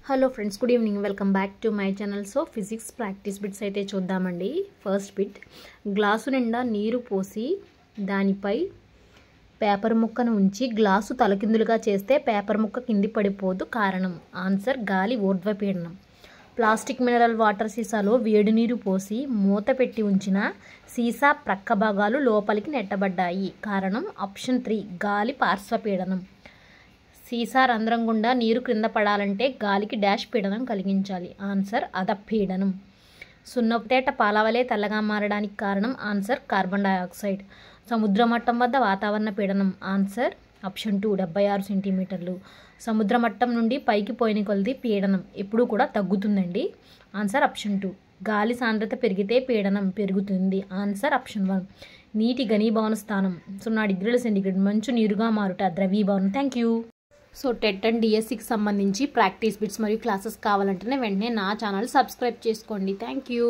Hello friends, good evening. Welcome back to my channel. So physics practice bits అయితే చూద్దామండి. First bit, glass నిండా నీరు పోసి దానిపై పేపర్ ముక్కను ఉంచి గ్లాసు తలకిందులుగా చేస్తే పేపర్ ముక్క కింది పడిపోదు. కారణం? ఆన్సర్ గాలి ఊర్ధ్వపీడనం. ప్లాస్టిక్ మినరల్ వాటర్ సీసాలో వేడి నీరు పోసి మూత పెట్టి ఉంచిన సీసా ప్రక్క భాగాలు లోపలికి నెట్టబడ్డాయి. కారణం? ఆప్షన్ 3 గాలి పార్శ్వపీడనం. సీసా రంధ్రం గుండా నీరు క్రింద పడాలంటే గాలికి డాష్ పీడనం కలిగించాలి. ఆన్సర్ అధపీడనం. సున్నపుతేట పాలవలే తెల్లగా మారడానికి కారణం? Answer carbon dioxide. సముద్ర మట్టం వద్ద వాతావరణ పీడనం? ఆన్సర్ ఆప్షన్ 2 76 సెంటీమీటర్లు. సముద్ర మట్టం నుండి పైకి పోయిన కొలది పీడనం ఎప్పుడూ కూడా తగ్గుతుందండి. Answer option 2. గాలి సాంద్రత పెరిగితే పీడనం పెరుగుతుంది. Answer option 1. నీటి ఘనీభవన స్థానం 0 డిగ్రీల సెంటీగ్రేడ్. మంచు నీరుగా మారుట ద్రవీభవనం. Thank you. So TET and డిఎస్సికి సంబంధించి ప్రాక్టీస్ బిట్స్ మరియు క్లాసెస్ కావాలంటేనే వెంటనే నా ఛానల్ సబ్స్క్రైబ్ చేసుకోండి. Thank you.